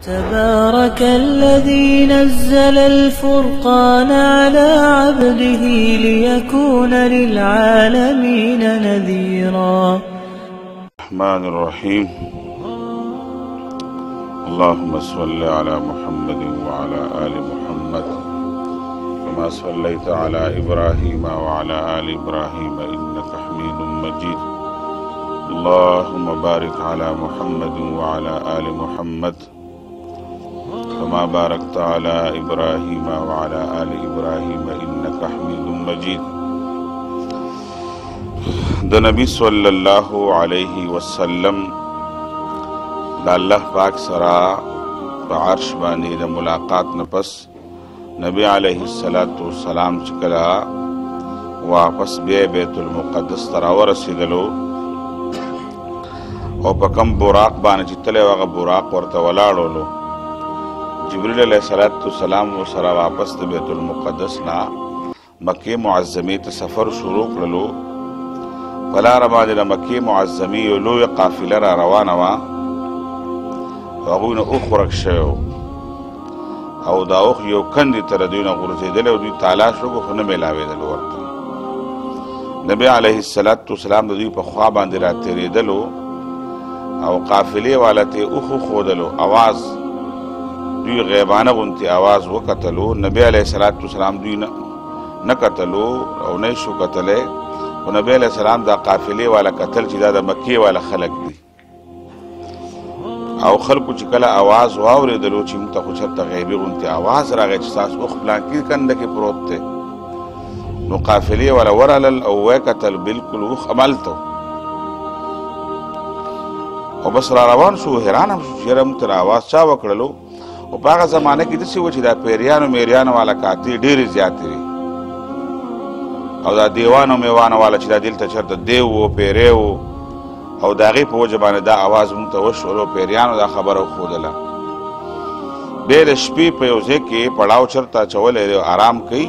تبارك الذي نزل الفرقان على عبده ليكون للعالمين نذيرا. الرحمن الرحيم. اللهم صل على محمد وعلى آل محمد كما صليت على إبراهيم وعلى آل إبراهيم إنك حميد مجيد. اللهم بارك على محمد وعلى آل محمد كما باركت على إبراهيم وعلى آل إبراهيم إنك حميد مجيد. د نبی صلی الله علیه وسلم د الله پاک سره په عرش باندې د ملاقات نه پس نبی علیه السلام چې کله واپس بیا بیت المقدس ته راورسېدلو او په کوم براق باندې چې تللی و هغه براق ورته ولاړولو، جبریل علیه السلام ورسره واپس د بیت المقدس نه مکې معظمې ته سفر شروع کړلو. په لاره باندې د مکې معظمې یو لویه قافله را روانه وه، هغوی نه اوښ ورک شوی و او دا اوښ یو کندې ته د دوی نه غورځېدلی او دوی تلاش وکړو خو نه میلاوېدلو ورته. نبی علیه السلام د دوی په خوا باندې را تېرېدلو او قافلې والا ته یې اوښ وښودلو، اواز دوی غیبانه غوندې اواز وکتلو. نبی علیه السلام دوی نه کتلو او نه شو کتلی، خو نبی علیه السلام دا قافلې والا کتل چې دا د مکې والا خلک دي او خلکو چې کله اواز واورېدلو چې موږ ته خو چېرته غیبي غوندې اواز راغی چې ستاسو اوښ پلانکي کنده کې پروت دی، نو قافلې والا ورغلل او ویې کتل بلکل اوښ همالته او بس را روان شو. حیران هم شو چې یاره موږ ته اواز چا وکړلو. او په هغه زمانه کې داسې و چې دا پیریانو میریانو والا کاتې ډېرې زیاتې وي او دا دیوانو میوانو والا چې دا دلته چېرته دیو و پیری و او د هغې په وجه باندې دا اواز موږ ته وشولو. پیریانو دا خبره وښودله. بیا د شپې په یو ځای کې پړاو چېرته اچولی دی، آرام کوي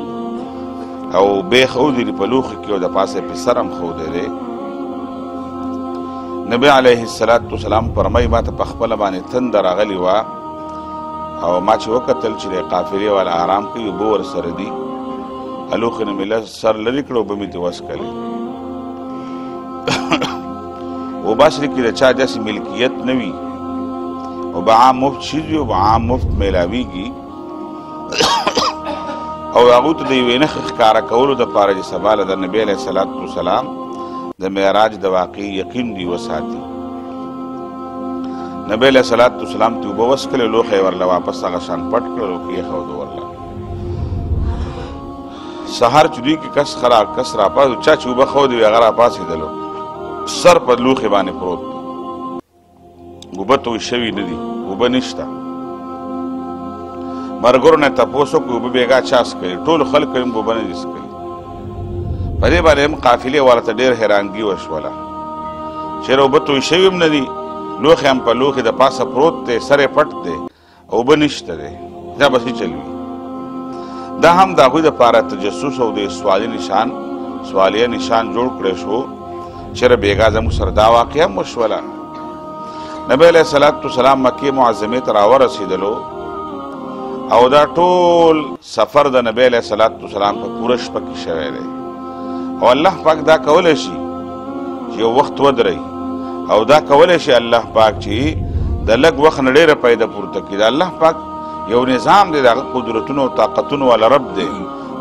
او بیخ اودري په لوښي کې او د پاسه یې په سر هم ښودی دی. نبی علیه السلام فرمایي ما ته په خپله باندې تنده راغلې وه او ما چې وکتل چې د قافلې والا آرام کوي، اوبه ورسره دي، لوښي نه مې سر لرې کړه، اوبه مې ترې وڅښلې. اوبه اصلي کې د چا داسې ملکیت نه وي، اوبه عام مفت شي وي، اوبه عام مفت میلاویږي او هغوی ته د یوې نښې ښکاره کولو دپاره چې سبا له د نبي علیه السلام د معراج د واقعي یقین دوی وساتي. نبی علیه السلام ته اوبه وڅښلې، لوښی یې ورله واپس هغه شان پټ کړل او کېښودو ورله. سهار چې دوی کې کس راپاسېدو، چا چې اوبه ښودې وي هغه راپاسېدلو، سر په لوښي باندې پروت دی، اوبه توی شوي نه دي، اوبه نشته. ملګرو نه یې تپوس وکړو اوبه بېګا چا څښلي، ټولو خلکو هم اوبه نه دي څښلي. په دې باندې هم قافلې والا ته ډېر حیرانګي وشوله، چېرې اوبه توی شوي هم نه دي، لوښي هم په لوښي د پاسه پروت دی، سر یې پټ دی، اوبه نشته دی، دا به څه چل وي؟ دا هم د هغوی دپاره تجسس او د سوالیه نشان جوړ کړی شو. چېرې بېګا زموږ سره دا واقعه هم وشوله. نبی علیه السلام مکې معظمې ته راورسېدلو او دا ټول سفر د نبی علیه السلام په پوره شپه کې شوی دی او الله پاک دا کولی شي چې یو وخت ودرئ او دا کولی شي الله پاک چې د لږ وخت نه ډېره پیدا پورته کړي. د الله پاک یو نظام دی، د هغه قدرتونو او طاقتونو والا رب دی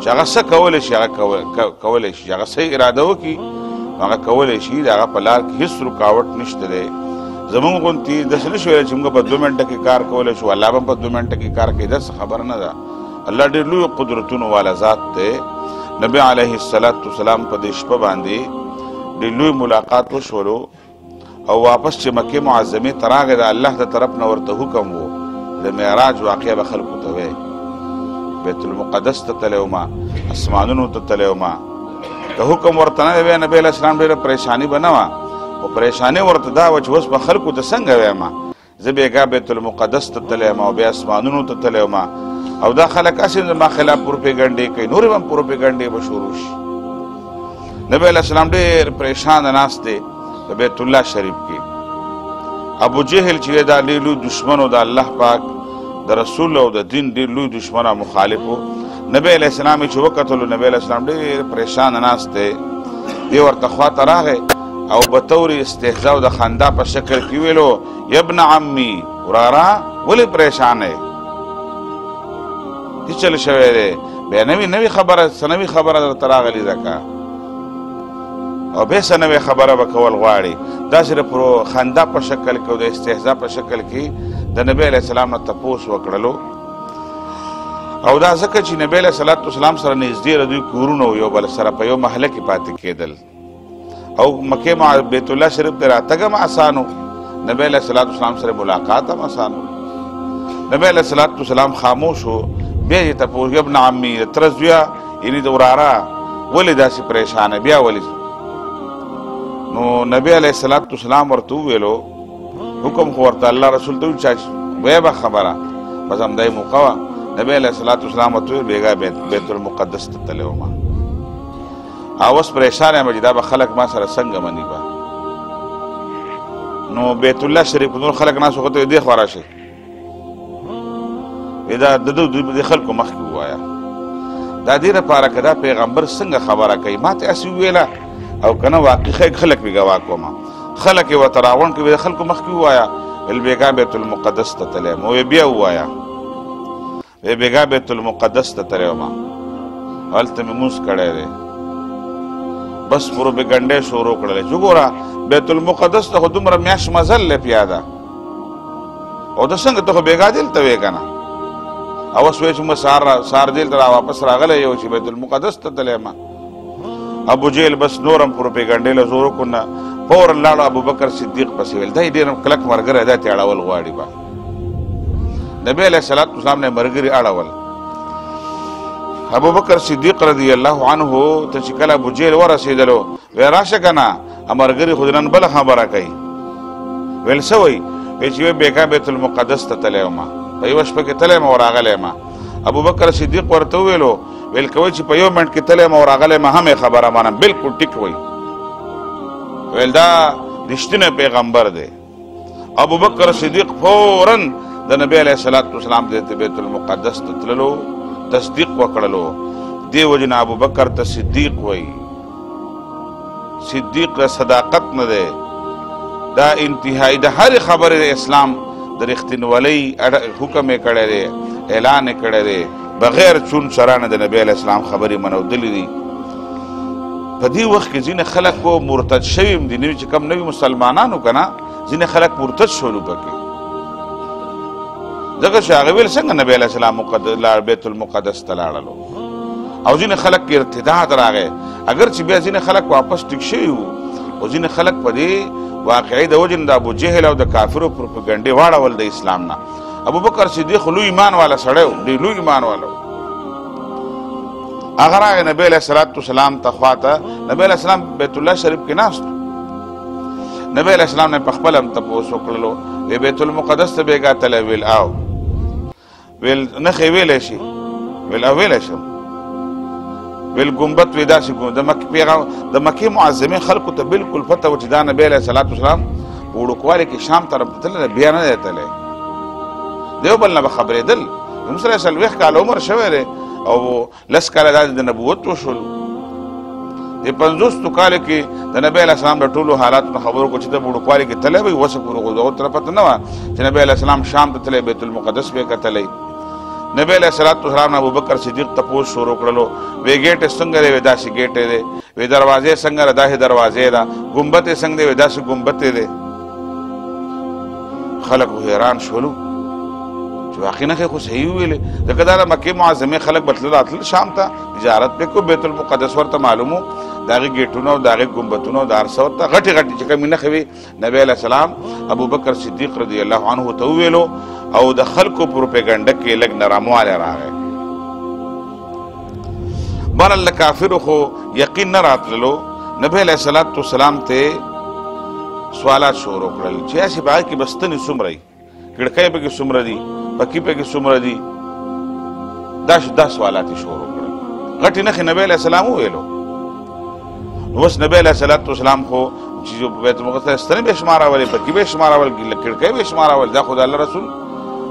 چې هغه څه کولی شي، هغه کولی شي، هغه څه اراده وکړي هغه کولی شي. د هغه په لار کې هېڅ رکاوټ نشته دی. زموږ غوندې داسې نه شو ویلی چې موږ په 2 منټه کې کار کولی شو، الله به په 2 منټه کې کار کوي، داسې خبره نه ده. الله ډېر لوی قدرتونو والا ذات دی. نبی علیه السلام په دې شپه باندې ډېر لوی ملاقات وشولو او واپس چې مکې معظمې ته راغی د الله د طرف نه ورته حکم و د معراج واقعه به خلکو ته وی، بیت المقدس ته تللی وما، اسمانونو ته تللی وما، که حکم ورته نه وی نبی علیه السلام ډېره پریشاني به نه وه، خو پریشاني ورته دا وه چې اوس به خلکو ته څنګه ویمه، زه بېګا بیت المقدس ته تللی یم او بیا اسمانونو ته تللی وما او دا خلک هسې زما خلاف پروپیګنډې کوي، نورې به هم پروپیګنډې به شروع شي. نبی علیه السلام ډېر پریشان ناست دی په بیت الله شریف کې. ابو جهل چې دا ډېر لوی دشمن و د الله پاک د رسول او د دین ډېر لوی دشمن او مخالف و. نبی علیه السلام چې وکتلو نبی علیه السلام ډېر پریشان ناست دی. دی ورته خواته راغی او به طور استهزا او د خندا په شکل کې ویلو یا ابن عمي وراره ولې پریشان یې څه چل شوی دی بیا نوې خبره څه نوې خبره درته راغلې ده که او بیا څه نوې خبره به کول غواړي داسې د خندا په شکل کې او د استهزا په شکل کې د نبی علیه السلام نه تپوس وکړلو. او دا ځکه چې نبی علیه صلات وسلام سره نږدې د دوی کورونه یو بل سره په یو محله کې پاتې کېدل او مکې بیت الله شریف ته راتګ هم اسانو نبی علیه صلات وسلام سره ملاقات هم اسانو. نبی علیه صلات وسلام خاموش و. بیا یې تپوس ابن عمي تره زویه یعنې د وراره ولې داسې پریشانه بیا ولې نو نبی علیه صلات وسلام ورته وویلو حکم خو ورته الله رسول ته وچا ویه به خبره بس همدای موقع وه. نبی علیه صلات وسلام ورته وویل بېګا بیت المقدس ته تللی وم او اوس پریشان یم چې دا به خلک ما سره څنګه مني به نو بیت الله شریف نور خلک ناست وو ته دې خوا راشئ دا د خلکو مخکې ووایه دا دې لپاره که دا پیغمبر څنګه خبره کوي ما ته هسې وویله او که نه واقعي خلک مې ګواه کومه خلک یې ورته راغونډ کړي د خلکو مخکې ووایه ویل بېګا بیت المقدس ته تللی یم وی بیا ووایه وی بېګا بیت المقدس ته تللی وم هلته مې مونځ کړی دی بس پروپیګنډې شروع کړلې چې ګوره بیت المقدس ته خو دومره میاشت مزل دی پیاده او د څنګه ته خو بېګا دلته وې که نه اوس وایي چې موږ سهار دلته را واپس راغلی یو چې بیت المقدس ته تللی یم. ابو جهل بس نور هم پروپیګنډې له زور وکړو نه فورا لاړو ابوبکر صدیق پسې ویل دا یې ډېر کلک ملګری دا ترې اړول غواړي به نبی علیه صلات وسلام نه ملګري اړول. ابوبکر صدیق رضی الله عنه ته چې کله ابو جهل ورسېدلو وی راشه که نه ملګري خو نن بله خبره کوي ویل څه وایي وی چې وی بېګا بیت المقدس ته تللی وم په یوه شپه کې تللی یم او راغلی یم. ابوبکر صدیق ورته وویلو ویل کوئ چې په یو منټ کې تللی یم او راغلی یم هم یې خبره منم بلکل ټیک وایي ویل دا رښتینی پیغمبر دی. ابوبکر صدیق فورا د نبی علیه صلات وسلام د بیت المقدس ته تللو تصدیق وکړلو. دې وجې نه ابوبکر ته صدیق وایي. صدیق د صداقت نه دی دا انتهایی د هرې خبرې د اسلام د رښتینولۍ حکم یې کړی دی اعلان یې کړی دی بغیر چون چرانه د نبی علیه السلام خبرې منودلې دي. په دې وخت کې ځینې خلک خو مرتد شوي هم دي نوي چې کوم نوي مسلمانانو که نه ځینې خلک مرتد شولو پکې ځکه چې هغه ویل څنګه نبی علیه السلام بیت المقدس ته لاړلو او ځینې خلک کې ارتداد راغی اگر چې بیا ځینې خلک واپس ټیک شوي وو او ځینې خلک په دې واقعي د وجې نه د ابو جهل او د کافرو پروپیګنډې واړول د اسلام نه. ابوبکر صدیق لوی ایمان والا سړی و ډېر لوی ایمان والا و. هغه راغی نبی علیه صلات وسلام ته خواته نبی علیه السلام بیت الله شریف کې ناست نبی علیه السلام نه په خپله هم تپوس وکړلو وی بیت المقدس ته بېګا تللی ویل او ویل نښې ویلی شي ویل او ویلی شم ویل ګمبت وی داسې د مکې معظمې خلکو ته بلکل پته و چې دا نبی علیه صلات وسلام په وړوکوالي کې شام طرف ته تللی بیا نه دی تللی د یو بل نه به خبرېدل زموږ سره 40 کاله عمر شوی دی او 10 کاله دا د نبوت وشول د 50 کالو کې د نبی علیه السلام د ټولو حالاتو نه خبرو کو چې د وړوکوالي کې تللی وی وسه پورې خو دغو ته پته نه وه چې نبی علیه السلام شام ته تللی بیت المقدس به یې کتلی. نبی علیه صلات وسلام ابوبکر صدیق تپوس شروع کړلو وی ګیټ څنګه دی وی داسې ګیټ دی وی دروازې څنګه ده داسې دروازې ده ګمبت یې څنګه دی وی داسې ګمبت دی. خلک حیران شولو چې واقعي نښې خو صحیح وویلې ځکه دا د مکې معظمې خلک به تلل راتلل شام ته تجارت پرې کړو بیت المقدس ورته معلوم و د هغې ګیټونه او د هغې ګمبتونه او د هر څه ورته غټې غټې چې کومې نښې وې نبی علیه السلام ابوبکر صدیق رضی الله عنه ته وویلو او د خلکو پروپیګنډه کې لږ نرموالی راغی. بهرحال د کافرو خو یقین نه راتللو نبی علیه صلات وسلام ته سوالات شروع کړل چې هسې په هغې کې به ستنې څومره وي کړکۍ پکې څومره دي پکې پکې څومره دي دا سوالات یې شروع کړل. غټې نښې نبی علیه السلام وویلو نو اوس نبی علیه صلات وسلام خو چې بیت المقدس ته ستنې به یې شمارولې پکې به یې شمارول کړکۍ به یې شمارول دا خو د الله رسول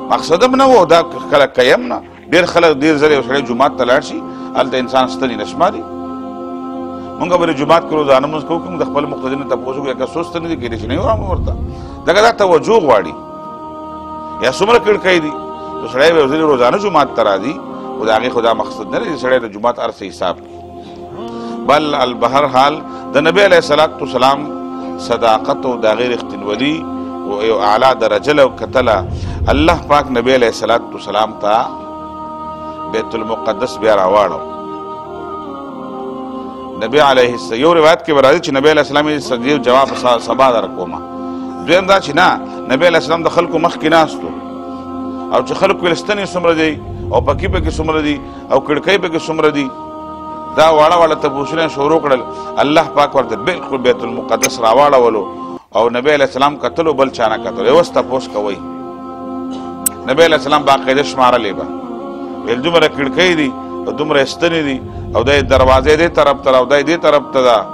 مقصد هم نه و دا خلک قیم نه ډېر خلک ډېر ځله یو سړی جومات ته لاړ شي هلته انسان ستنې نه شماري مونږ به روزانه کې روزانه لمونځ کوو که موږ د خپل مقتدي نه تپوس وکړو که څو ستنې دي کېدای شي نه یې وایو ورته ځکه دا توجه غواړي یا څومره کړکۍ دي نو سړی به یو ځلې روزانه جومات ته راځي خو د هغې خو دا مقصد نه دی سړی د جومات هر څه حساب بل بهر حال د نبی علیه الصلاة والسلام صداقت او د هغې رښتینولي او یو اعلی درجه له کتله الله پاک نبی علیه الصلاة والسلام ته بیت المقدس بیا راواړو نبی علیه السلام یو روایت کې به راځي چې نبی علیه السلام یې جواب سبا درکومه دویم دا چې نه نبی علیه السلام د خلکو مخکې ناستو او چې خلکو یې ستنې څومره دی او پکې پکې څومره دي او کړکۍ پکې څومره دي دا واړه واړه تپوسونه شروع کړل الله پاک ورته بالکل بیت المقدس راواړولو او نبی علیه السلام کتلو بل چا نه کتلو یو اوس تپوس کوئ نبی علیه السلام باقاعده شمارلې به ویل دومره کړکۍ دي او دومره ستنې دي او دا دروازې دې طرف ته او دا دې طرف ته ده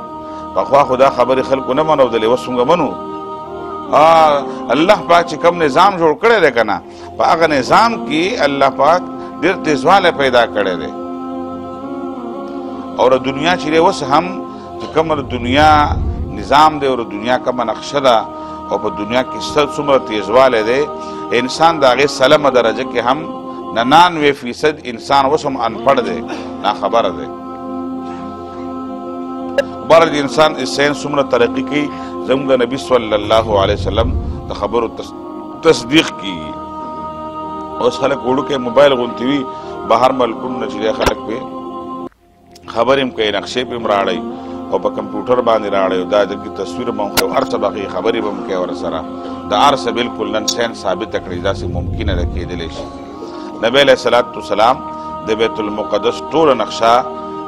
پخوا خو دا خبرې خلکو نه منودلې اوس څنګه منو الله پاک چې کوم نظام جوړ کړی دی که نه په هغه نظام کې الله پاک ډېر تیزوالی پیدا کړی دی او دنیا چې دی اوس هم چې کوم دنیا نظام دی او دنیا کومه نقشه ده او په دنیا کې څومره تیزوالی دی انسان د هغې سلمه درجه کې هم 99% انسان اوس هم انپړ دی ناخبره دی بهر د انسان ساینس څومره ترقي کوي زموږ د نبي صلی الله علیه وسلم د خبرو تصدیق کیږي اوس خلک وړوکی موبایل غوندې وي بهر ملکونو نه چې دی خلک پې خبرې هم کوي نقشې پې هم راړئ او په کمپیوټر باندې راړئ او دا دغې تصویر به هم کوي هر څه به کوي خبرې به هم کوي ورسره د هر څه بالکل نن ساینس ثابته کړي داسې ممکنه ده کېدلی شي نبی علیه الصلاة والسلام د بیت المقدس ټوله نقشه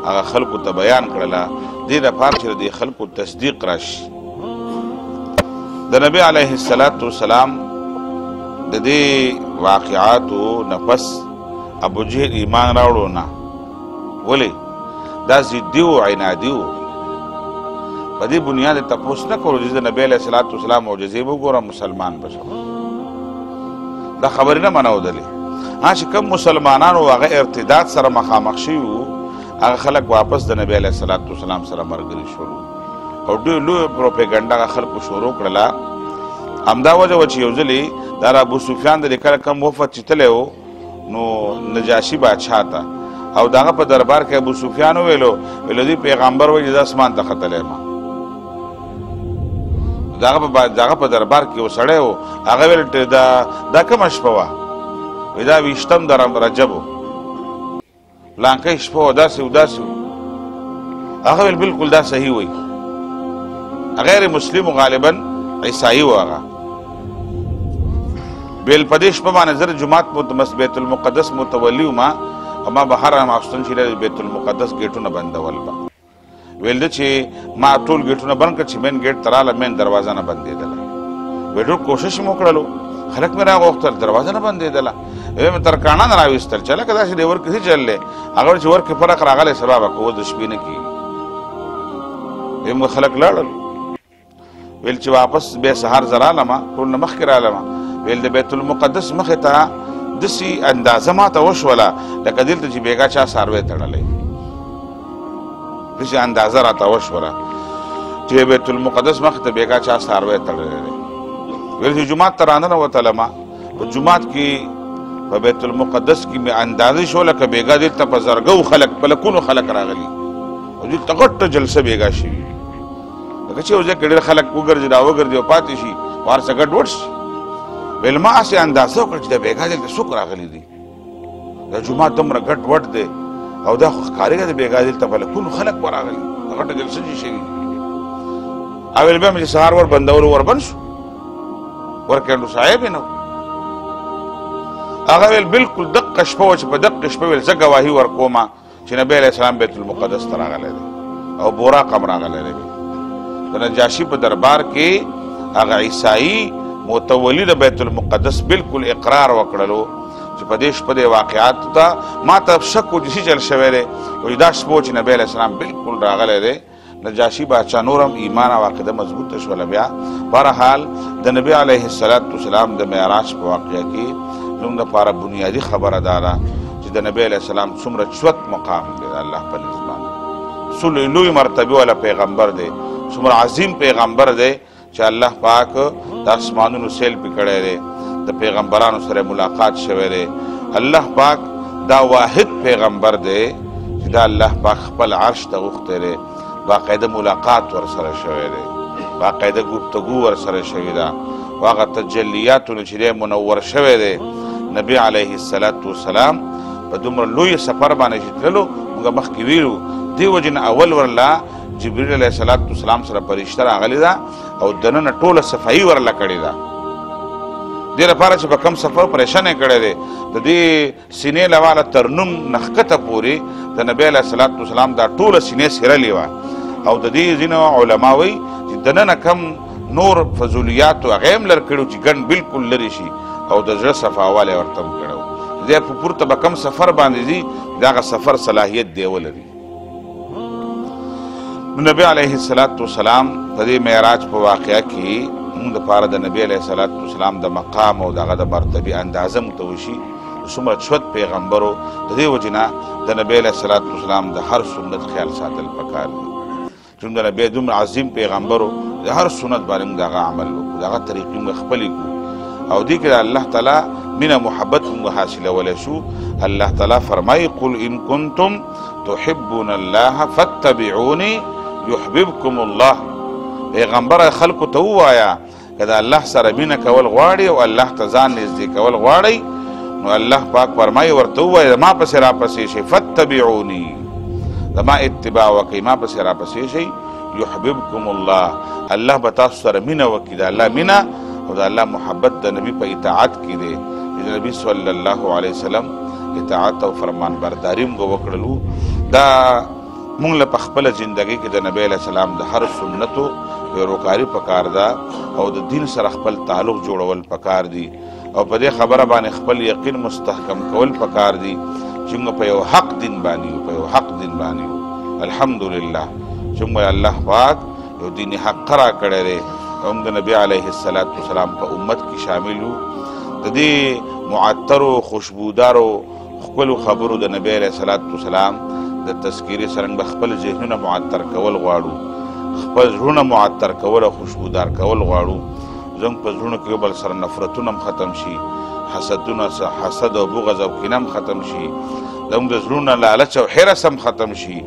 هغه خلکو ته بیان کړله دې دپاره چې د خلکو تصدیق راشي د نبی علیه الصلاة والسلام د دې واقعاتو نه پس ابوجهل ایمان راوړو نه ولې دا ضدي و عنادي و په دې بنیاد تپوس نه کولو چې د نبی علیه الصلاة والسلام معجزې به وګورم مسلمان به شم دا خبرې نه منودلې چې کوم مسلمانانو هغه ارتداد سره مخامخ شوي وو هغه خلک واپس د نبی علیه الصلاة والسلام سره ملګري شولو او ډېر لوی پروپیګنډا هغه خلکو شروع کړله همدا وجه وه چې یو ځلې دا ابو سفیان د کله کم وفد چې تلی و نو نجاشي بادشاه ته او د هغه په دربار کې ابو سفیان وویلو دوی پیغمبر وایي زه اسمان ته ختلی یم د هغه په دربار کې یو سړی و هغه ویل دا کومه شپه وه دا 20 د رجب و لانکۍ شپه وه داسې و داسې و هغه ویل بلکل دا صحیح وایي غیر مسلم غالبا عیسائی و هغه ویل په دې شپه باندې زه جومات بیت المقدس متولی وما او ما به هره ماخوستن چې بیت المقدس ګیټونه بندول به ویل ده چې ما ټول ګیټونه بند کړ چې مین ګیټ ته راغله مین دروازه نه بندېدله ویل ټول کوشش مې وکړلو خلک مې راغوښتل دروازه نه بندېدله مې تر کاڼه نه راویستل چې لکه داسې دی ور کې څه چل دی هغه چې ور کې فرق راغلی سبا به کوو د شپې نه کېږي موږ خلک لاړل ویل چې واپس بیا سهار زه رالمه ټول نه مخکې رالمه ویل د بیت المقدس مخې ته داسې اندازه ماته وشوله لکه دلته چې بېګا چا څاروی تړلی داسې اندازه راته وشوله چې بیت المقدس مخې ته بېګا چا څاروی تړلی دی ویل چې جومات ته راننوتلمه په جومات کې په بیت المقدس کې مې اندازې شو لکه بېګا دلته په زرګو خلک په لکونو خلک راغلي او دلته غټه جلسه بېګا شوي لکه چې یو ځای کې ډېر خلک وګرځي راوګرځي او پاتې شي وار څه ګډوډ شي ویل ما هسې اندازه وکړه چې د بېګا دلته څوک راغلي دي دا جومات دومره ګډ وډ دی او دا خو ښکارېږي د بېګا دلته په لکونو خلک به راغلي غټه جلسه چې شوي او ویل بیا مې چې سهار ور بندولو ور بند شو ورکېنډو صاحب یې نه هغه ویل بلکل دقه شپه وه چې په دقه شپه ویل زه ګواهي ورکومه چې نبی علیه السلام بیت المقدس ته راغلی دی او براق هم راغلی دی د نجاشي په دربار کې هغه عیسائی متولی د بیت المقدس بالکل اقرار وکړلو چې په دې شپه د واقعاتو ته ما ته شک و چې څه چل شوی دی وایي دا شپه و چې نبی علیه السلام بالکل راغلی دی نجاشي باچا نور هم ایمان او عقیده مضبوطه شوله بیا بهرحال د نبی علیه الصلاة والسلام د معراج په واقعه کې زموږ دپاره بنیادي خبره دا ده چې د نبی علیه السلام څومره چوت مقام دی د الله په نزد باندې، څو لوی مرتبې والا پیغمبر دی، څومره عظیم پیغمبر دی چې الله پاک د اسمانونو سیل پې کړی دی، د پیغمبرانو سره ملاقات شوی دی. الله پاک دا واحد پیغمبر دی چې دا الله پاک خپل عرش ته غوښتی دی، باقاعده ملاقات ورسره شوی دی، باقاعده گفتگو ورسره شوې ده، هغه تجلیاتونه چې دی منور شوی دی. نبی علیه السلام په دومره لوی سفر باندې چې تللو، موږ مخکې ویلو دې وجې نه اول ورله جبریل علیه السلام سره فرشته راغلې ده او دننه ټوله صفایي ورله کړې ده، دې لپاره چې په کم سفر پریشان یې کړی دی، د دې سینې له واله تر نوم نه ښکته پورې د نبی علیه السلام دا ټوله سینې څیرلې وه. او د دې ځینو علما وایي چې دننه کم نور فضولیاتو هغه هم لر کړي چې ګڼ بالکل لرې شي او د زړه صفاوالی ورته هم کړی و. دی په پورته به کم سفر باندې ځي د هغه سفر صلاحیت دی ولري. نبی علیه السلام په دې معراج په واقعه کې موږ دپاره د نبی علیه السلام د مقام او دغه د مرتبې اندازه موږ ته وشي. څومره چوت پیغمبر و، د دې وجې نه د نبی علیه السلام د هر سنت خیال ساتل پکار دی. چون د نبی دومره عظیم پیغمبر و، د هر سنت باندې موږ د هغه عمل وکړو، د هغه طریقې موږ خپلې کړو او دې کې د الله تعالی مینه محبت موږ حاصلولی شو. الله تعالی فرمایي قل ان کنتم تحبون الله فاتبعوني یحببکم الله. پیغمبر خلکو ته ووایه که د الله سره مینه کول غواړي او الله ته ځان نږدې کول غواړئ نو الله پاک فرمایي ورته ووایه ما پسې راپسې شئ، فاتبعوني زما اتباع وکئ، ما پسې راپسې شئ، یحببکم الله، الله به تاسو سره مینه وکړي. د الله مینه او د الله محبت د نبي په اطاعت کې دی. د نبي صلی الله علیه وسلم اطاعت او فرمان برداري موږ وکړلو. دا موږ له په خپله زندګۍ کې د نبی علیه السلام د هر سنتو پیروکاري پکار ده او د دین سره خپل تعلق جوړول پکار دي او په دې خبره باندې خپل یقین مستحکم کول پکار دي چې موږ په یو حق دین باندې یو، په یو حق دین باندې یو. الحمدلله چې موږ الله پاک یو دین حق را کړی دی او موږ د نبی علیه السلام په امت کې شامل یو. د دې معطرو خوشبودارو ښکلو خبرو د نبی علیه السلام د تذکیرې سره به خپل ذهنونه معطر کول غواړو، خپل زړونه معطر کول او خوشبودار کول غواړو. زموږ په زړونو کې یو بل سره نفرتونه هم ختم شي، حسد او بغض او کینه هم ختم شي، زموږ د زړونو لالچ او حرص هم ختم شي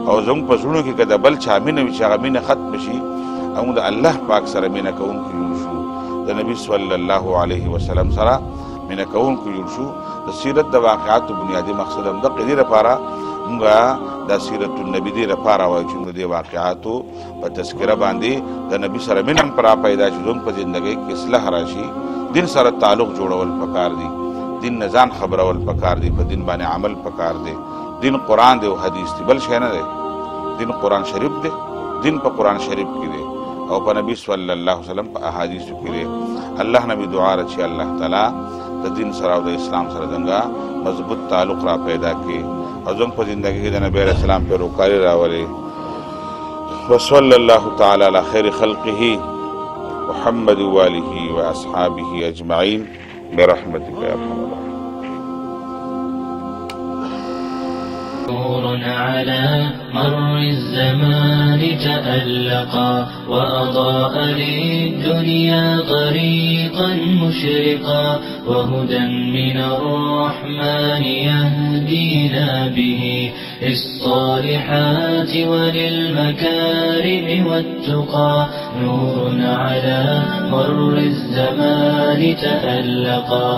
او زموږ په زړونو کې که د بل چا مینه وي چې هغه مینه ختم شي او موږ د الله پاک سره مینه کوونکي جوړ شو، د نبي صلی الله علیه وسلم سره مینه کوونکي جوړ شو. د سیرت د واقعاتو بنیادي مقصد هم دغه دې لپاره موږ دا سیرت النبي دې لپاره وایو چې موږ د دې واقعاتو په تذکره باندې د نبي سره مینه هم پر پیدا شي، زموږ په زندګۍ کې اصلاح راشي. دین سره تعلق جوړول پکار دي، دین نه ځان خبرول پکار دي، په دین باندې عمل پکار دی. دین قرآن دی او حدیث دی، بل شی نه دی. دین قرآن شریف دی، دین په قرآن شریف کې دی او په نبی صلی الله علیه وسلم په احادیثو کې دی. الله نبی دعا را چې الله تعالی د دین سره او د اسلام سره څنګه مضبوط تعلق را پیدا کړي او زموږ په زندګۍ کې د نبی علیه السلام پیروکاري راولي. وصلی الله تعالی علی خیر خلقه محمد وآله وأصحابه أجمعين برحمتك يا أرحم الراحمين. نور على مر الزمان تألقا وأضاء للدنيا طريقا مشرقا وهدى من الرحمن يهدينا به للصالحات وللمكارم والتقى. نور على مر الزمان تألقا